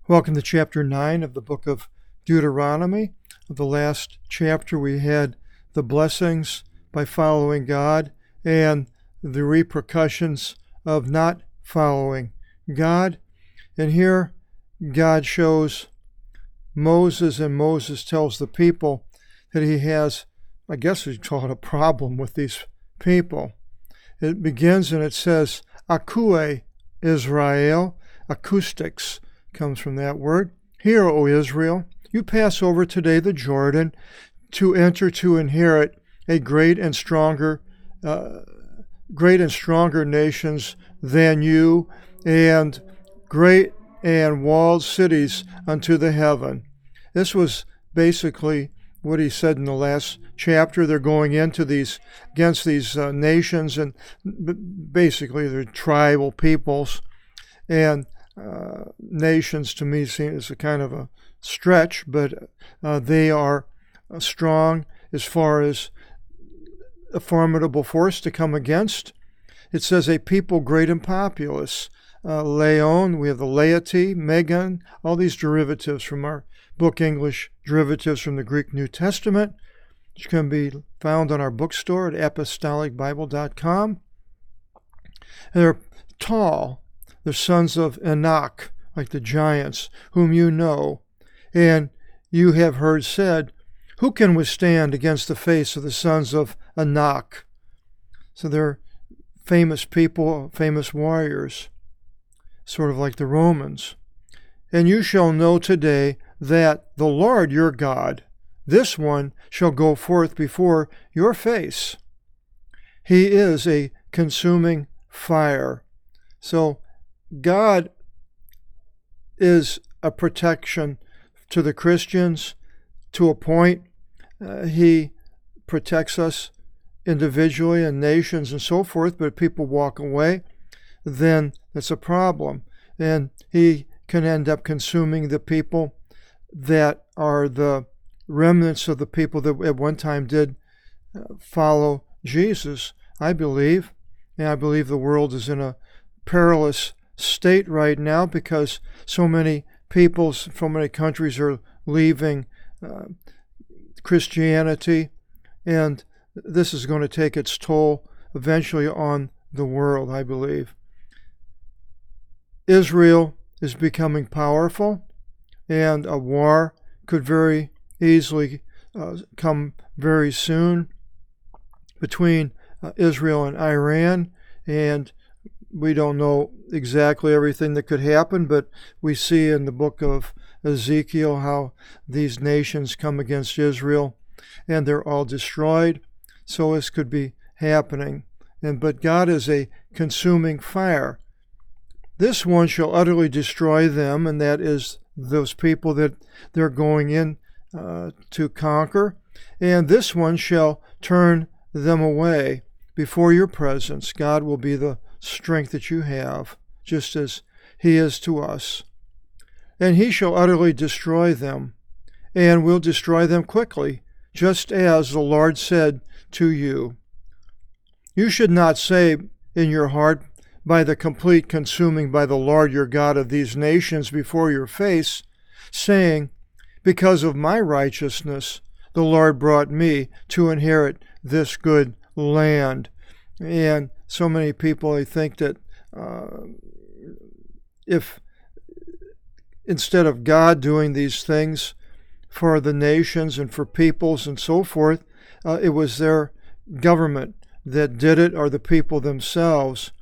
Welcome to chapter 9 of the book of Deuteronomy. The last chapter we had the blessings by following God and the repercussions of not following God. And here God shows Moses, and Moses tells the people that he has, I guess we call it a problem with these people. It begins and it says, Akue Israel, acoustics comes from that word. Hear, O Israel, you pass over today the Jordan to enter to inherit a great and stronger nations than you, and great and walled cities unto the heaven. This was basically what he said in the last chapter. They're going into against these nations, and basically they're tribal peoples. And nations to me seems a kind of a stretch, but they are strong as far as a formidable force to come against. It says a people great and populous. Leon, we have the laity, Megan, all these derivatives from our book English, derivatives from the Greek New Testament, which can be found on our bookstore at apostolicbible.com. They're tall. The sons of Anak, like the giants, whom you know, and you have heard said, who can withstand against the face of the sons of Anak? So they're famous people, famous warriors, sort of like the Romans. And you shall know today that the Lord your God, this one shall go forth before your face. He is a consuming fire. So God is a protection to the Christians to a point. He protects us individually and nations and so forth, but if people walk away, then it's a problem. And he can end up consuming the people that are the remnants of the people that at one time did follow Jesus, I believe. And I believe the world is in a perilous state right now because so many people from many countries are leaving Christianity, and this is going to take its toll eventually on the world, I believe. Israel is becoming powerful, and a war could very easily come very soon between Israel and Iran, and we don't know exactly everything that could happen, but we see in the book of Ezekiel how these nations come against Israel and they're all destroyed. So this could be happening. But God is a consuming fire. This one shall utterly destroy them, and that is those people that they're going in to conquer. And this one shall turn them away before your presence. God will be the strength that you have, just as he is to us. And he shall utterly destroy them, and will destroy them quickly, just as the Lord said to you. You should not say in your heart, by the complete consuming by the Lord your God of these nations before your face, saying, because of my righteousness the Lord brought me to inherit this good land. And so many people, I think that if instead of God doing these things for the nations and for peoples and so forth, it was their government that did it, or the people themselves.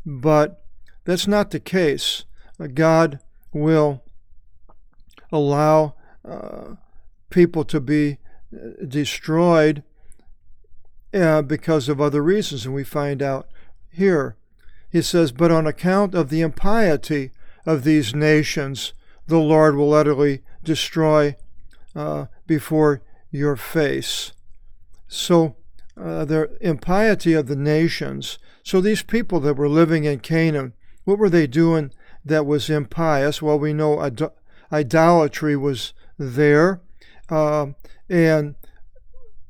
But that's not the case. God will allow people to be destroyed because of other reasons, and we find out here. He says, but on account of the impiety of these nations, the Lord will utterly destroy before your face. So the impiety of the nations. So these people that were living in Canaan, what were they doing that was impious? Well, we know idolatry was there. And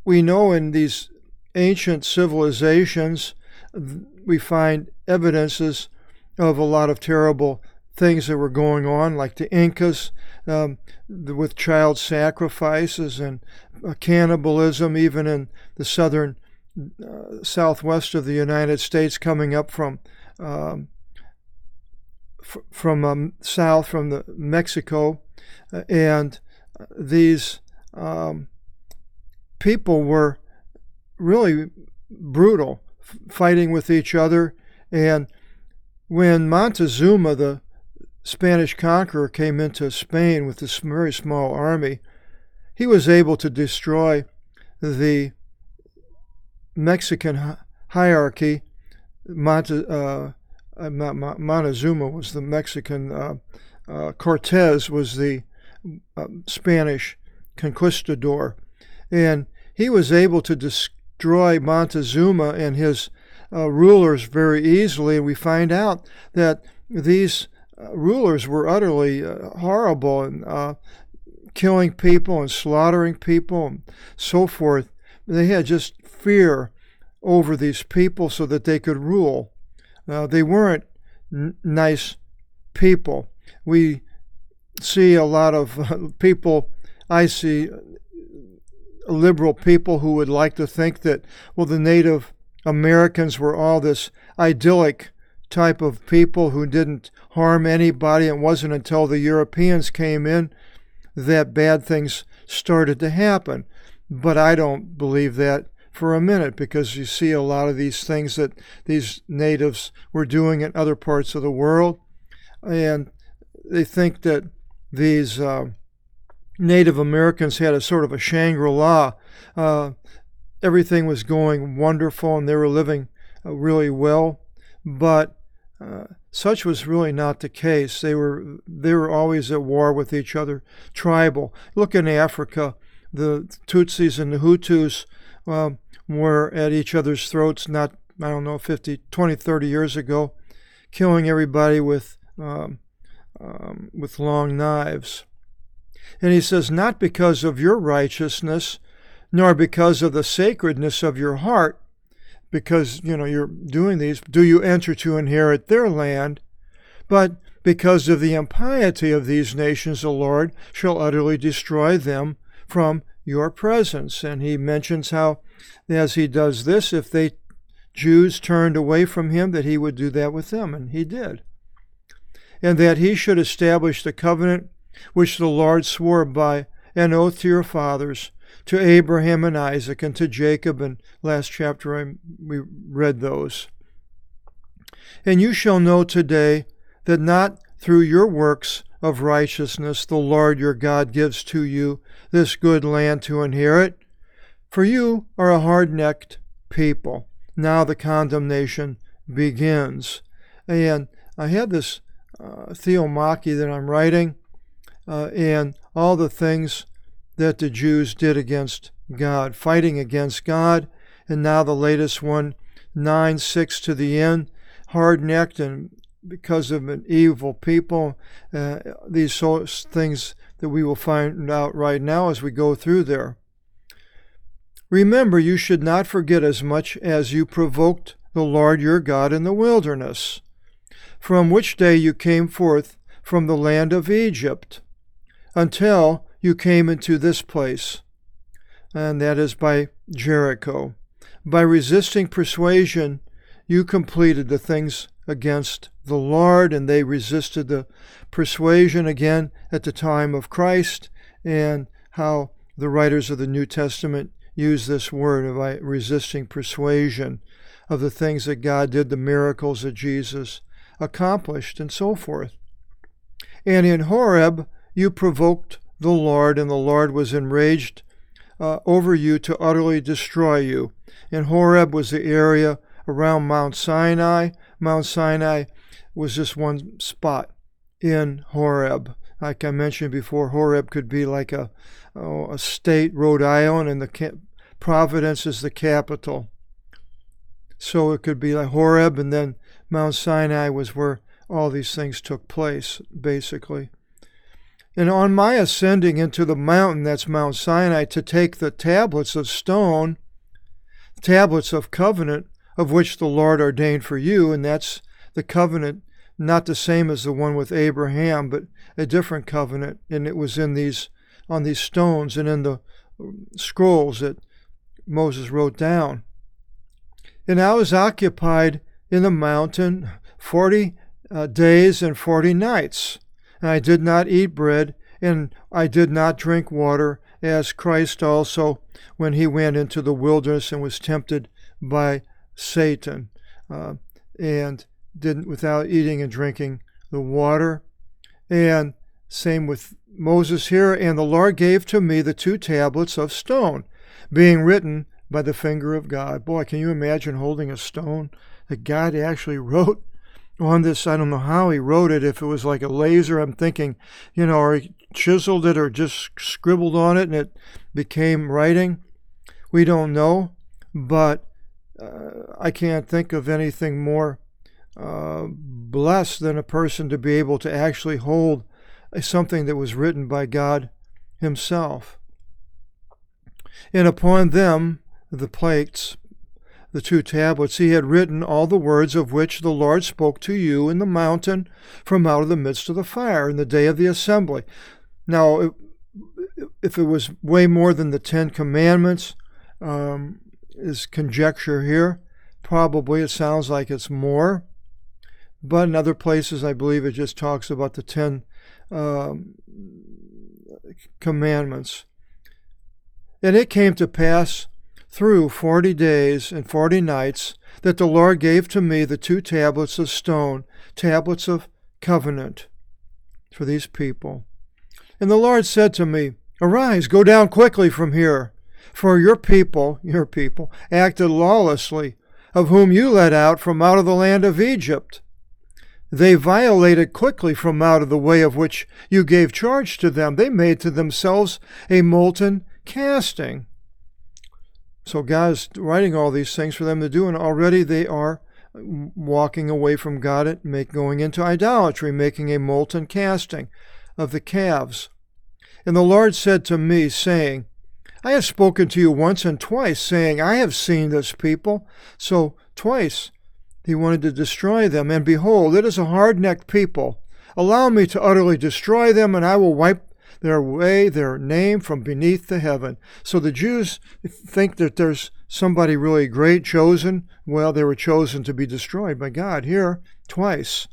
we know in these ancient civilizations, we find evidences of a lot of terrible things that were going on, like the Incas with child sacrifices and cannibalism, even in the southwest of the United States, coming up from south from the Mexico, and these people were really brutal, fighting with each other. And when Montezuma, the Spanish conqueror, came into Spain with this very small army, he was able to destroy the Mexican hierarchy. Montezuma was the Mexican, Cortez was the Spanish conquistador, and he was able to destroy Montezuma and his rulers very easily. And we find out that these rulers were utterly horrible and killing people and slaughtering people and so forth. They had just fear over these people so that they could rule. They weren't nice people. We see a lot of people, I see liberal people who would like to think that, well, the Native Americans were all this idyllic type of people who didn't harm anybody. It wasn't until the Europeans came in that bad things started to happen. But I don't believe that for a minute, because you see a lot of these things that these natives were doing in other parts of the world, and they think that these Native Americans had a sort of a Shangri-La. Everything was going wonderful and they were living really well, but such was really not the case. They were always at war with each other, tribal. Look in Africa, the Tutsis and the Hutus were at each other's throats, not, 20, 30 years ago, killing everybody with long knives. And he says, not because of your righteousness, nor because of the sacredness of your heart, because, you're doing these, do you enter to inherit their land, but because of the impiety of these nations, the Lord shall utterly destroy them from your presence. And he mentions how, as he does this, if they Jews turned away from him, that he would do that with them, and he did. And that he should establish the covenant which the Lord swore by an oath to your fathers, to Abraham and Isaac, and to Jacob. And last chapter we read those. And you shall know today that not through your works of righteousness the Lord your God gives to you this good land to inherit, for you are a hard-necked people. Now the condemnation begins. And I had this theomachy that I'm writing, and all the things that the Jews did against God, fighting against God. And now the latest one, 9:6 to the end, hard-necked and because of an evil people. These things that we will find out right now as we go through there. Remember, you should not forget as much as you provoked the Lord your God in the wilderness, from which day you came forth from the land of Egypt, until you came into this place, and that is by Jericho. By resisting persuasion, you completed the things against the Lord, and they resisted the persuasion again at the time of Christ, and how the writers of the New Testament use this word of resisting persuasion of the things that God did, the miracles that Jesus accomplished, and so forth. And in Horeb you provoked the Lord, and the Lord was enraged over you to utterly destroy you. And Horeb was the area around Mount Sinai. Mount Sinai was just one spot in Horeb. Like I mentioned before, Horeb could be like a state, Rhode Island, and the Providence is the capital. So it could be like Horeb, and then Mount Sinai was where all these things took place, basically. And on my ascending into the mountain, that's Mount Sinai, to take the tablets of stone, tablets of covenant, of which the Lord ordained for you, and that's the covenant not the same as the one with Abraham, but a different covenant, and it was on these stones and in the scrolls that Moses wrote down. And I was occupied in the mountain 40 days and 40 nights, and I did not eat bread, and I did not drink water, as Christ also, when he went into the wilderness and was tempted by Satan, and didn't without eating and drinking the water. And same with Moses here. And the Lord gave to me the 2 tablets of stone, being written by the finger of God. Boy, can you imagine holding a stone that God actually wrote on this? I don't know how he wrote it. If it was like a laser, I'm thinking, or he chiseled it or just scribbled on it and it became writing. We don't know, but I can't think of anything more blessed than a person to be able to actually hold something that was written by God himself. And upon them, the plates, the 2 tablets, he had written all the words of which the Lord spoke to you in the mountain from out of the midst of the fire in the day of the assembly. Now, if it was way more than the 10 commandments, is conjecture here. Probably it sounds like it's more. But in other places, I believe it just talks about the 10 commandments. And it came to pass through 40 days and 40 nights that the Lord gave to me the 2 tablets of stone, tablets of covenant for these people. And the Lord said to me, Arise, go down quickly from here, for your people, acted lawlessly, of whom you led out from out of the land of Egypt. They violated quickly from out of the way of which you gave charge to them. They made to themselves a molten casting. So God is writing all these things for them to do, and already they are walking away from God, going into idolatry, making a molten casting of the calves. And the Lord said to me, saying, I have spoken to you once and twice, saying, I have seen this people. So twice he wanted to destroy them. And behold, it is a hard-necked people. Allow me to utterly destroy them, and I will wipe their name from beneath the heaven. So the Jews think that there's somebody really great chosen. Well, they were chosen to be destroyed by God here twice.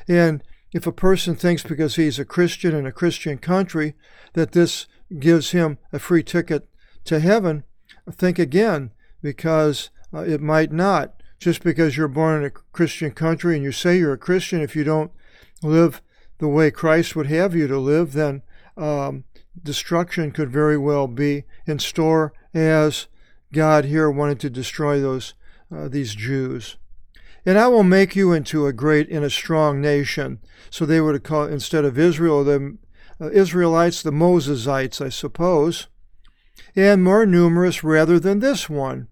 And if a person thinks because he's a Christian in a Christian country that this gives him a free ticket to heaven, think again, because it might not. Just because you're born in a Christian country and you say you're a Christian, if you don't live the way Christ would have you to live, then destruction could very well be in store, as God here wanted to destroy these Jews. And I will make you into a great and a strong nation. So they would call, instead of Israel, the Israelites, the Mosesites, I suppose, and more numerous rather than this one.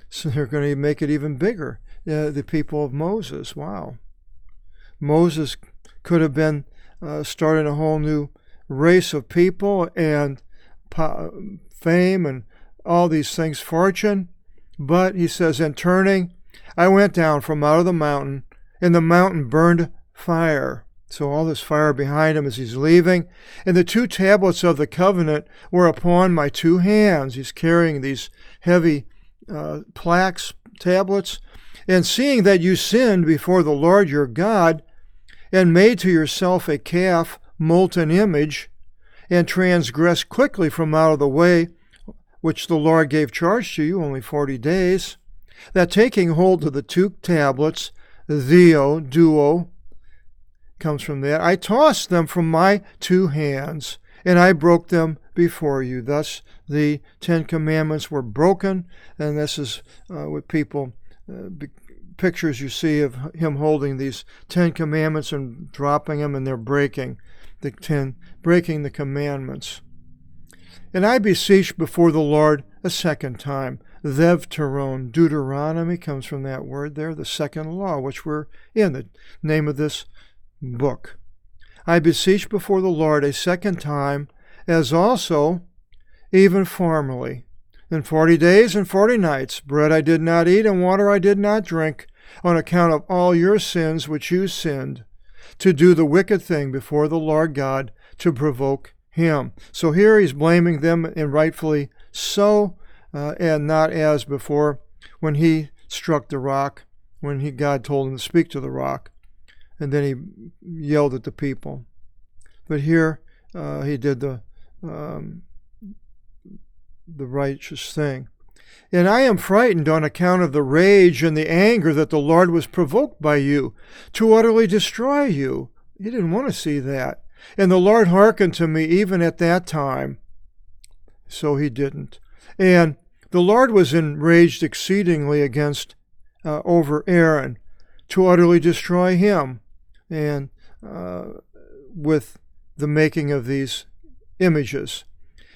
So they're going to make it even bigger, the people of Moses. Wow. Moses could have been starting a whole new race of people and fame and all these things, fortune. But he says, in turning, I went down from out of the mountain, and the mountain burned fire. So all this fire behind him as he's leaving. And the 2 tablets of the covenant were upon my 2 hands. He's carrying these heavy tablets. And seeing that you sinned before the Lord your God, and made to yourself a calf, molten image, and transgressed quickly from out of the way which the Lord gave charge to you, only 40 days, that taking hold of the 2 tablets, duo, comes from that, I tossed them from my 2 hands, and I broke them before you. Thus the 10 commandments were broken, and this is what people, pictures you see of him holding these 10 commandments and dropping them, and they're breaking the commandments. And I beseech before the Lord a second time. Deuteronomy comes from that word there, the second law, which we're in, the name of this book. I beseech before the Lord a second time, as also even formerly. In 40 days and 40 nights, bread I did not eat, and water I did not drink, on account of all your sins which you sinned, to do the wicked thing before the Lord God, to provoke him. So here he's blaming them, and rightfully so, and not as before when he struck the rock, when God told him to speak to the rock, and then he yelled at the people. But here he did the righteous thing. And I am frightened on account of the rage and the anger that the Lord was provoked by you to utterly destroy you. He didn't want to see that. And the Lord hearkened to me even at that time. So he didn't. And the Lord was enraged exceedingly over Aaron to utterly destroy him, and with the making of these images.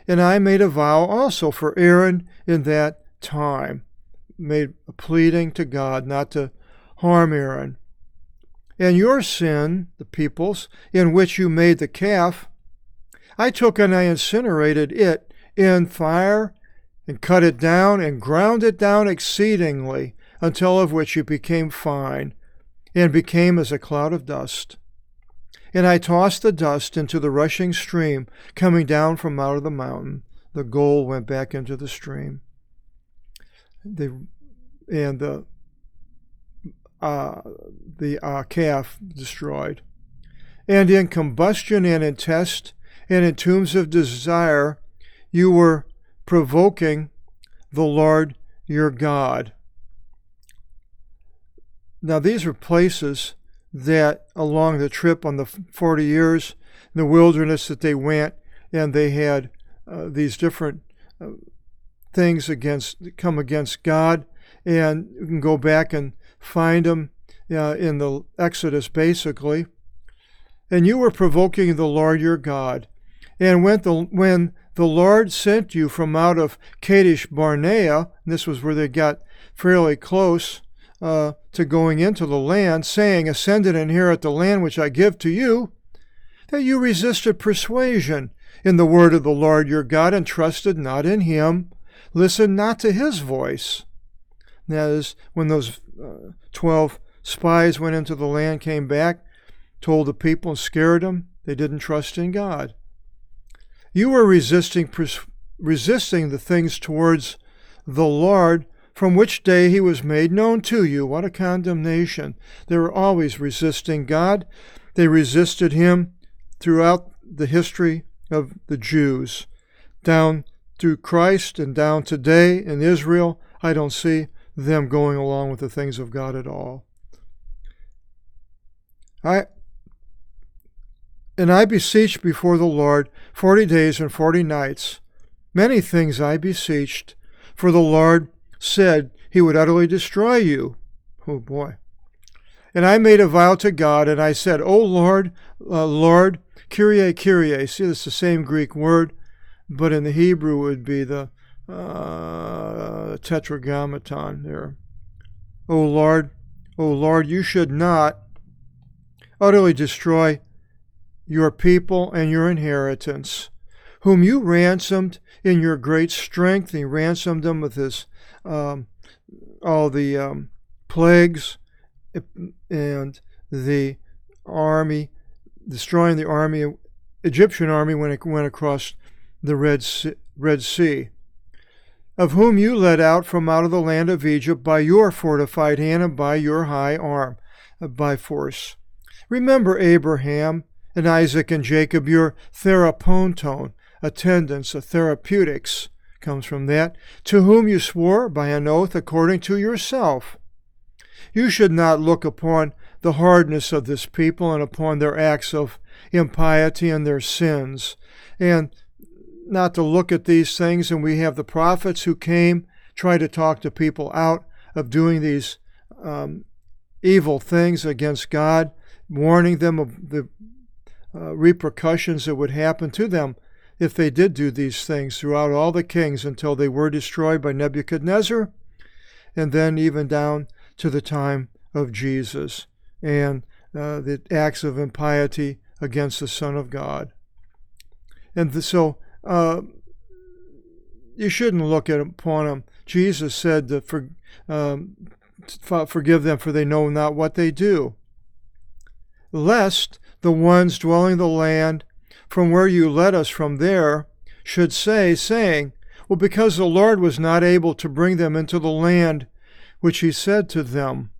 And I made a vow also for Aaron in that time, made a pleading to God not to harm Aaron. And your sin, the people's, in which you made the calf, I took and I incinerated it in fire, and cut it down, and ground it down exceedingly, until of which it became fine, and became as a cloud of dust. And I tossed the dust into the rushing stream, coming down from out of the mountain. The gold went back into the stream. The calf destroyed. And in combustion and in test and in tombs of desire, you were provoking the Lord your God. Now these are places that along the trip on the 40 years in the wilderness that they went, and they had these different things come against God, and you can go back and find them in the Exodus basically. And you were provoking the Lord your God. And when the Lord sent you from out of Kadesh Barnea, and this was where they got fairly close to going into the land, saying, ascend and inherit the land which I give to you, that you resisted persuasion in the word of the Lord your God, and trusted not in him, listened not to his voice. That is, when those 12 spies went into the land, came back, told the people and scared them, they didn't trust in God. You were resisting the things towards the Lord, from which day he was made known to you. What a condemnation. They were always resisting God. They resisted him throughout the history of the Jews. Down through Christ and down today in Israel, I don't see them going along with the things of God at all. And I beseeched before the Lord 40 days and 40 nights. Many things I beseeched, for the Lord said he would utterly destroy you. Oh boy. And I made a vow to God, and I said, O Lord, Lord, Kyrie, Kyrie. See, it's the same Greek word, but in the Hebrew it would be the tetragrammaton there. O Lord, you should not utterly destroy your people and your inheritance, whom you ransomed in your great strength. He ransomed them with his all the plagues and the army, destroying the Egyptian army when it went across the Red Sea, of whom you led out from out of the land of Egypt by your fortified hand and by your high arm, by force. Remember Abraham and Isaac and Jacob, your theraponton, attendants, therapeutics, comes from that, to whom you swore by an oath according to yourself. You should not look upon the hardness of this people and upon their acts of impiety and their sins, and not to look at these things. And we have the prophets who came, try to talk the people out of doing these evil things against God, warning them of the repercussions that would happen to them if they did do these things throughout all the kings until they were destroyed by Nebuchadnezzar, and then even down to the time of Jesus and the acts of impiety against the Son of God. And so you shouldn't look upon them. Jesus said that forgive them, for they know not what they do. Lest the ones dwelling in the land from where you led us from there should say, saying, well, because the Lord was not able to bring them into the land which he said to them,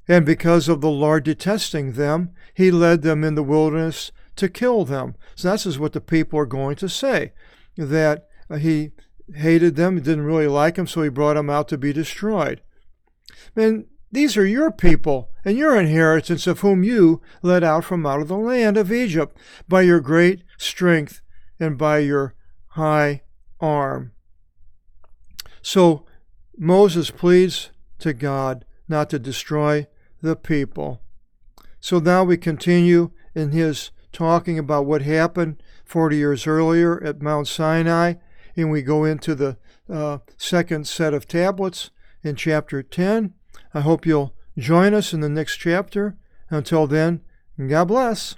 and because of the Lord detesting them, he led them in the wilderness to kill them. So this is what the people are going to say, that he hated them, didn't really like them, so he brought them out to be destroyed. And these are your people and your inheritance, of whom you led out from out of the land of Egypt by your great strength and by your high arm. So Moses pleads to God not to destroy the people. So now we continue in his talking about what happened 40 years earlier at Mount Sinai, and we go into the second set of tablets in chapter 10. I hope you'll join us in the next chapter. Until then, God bless.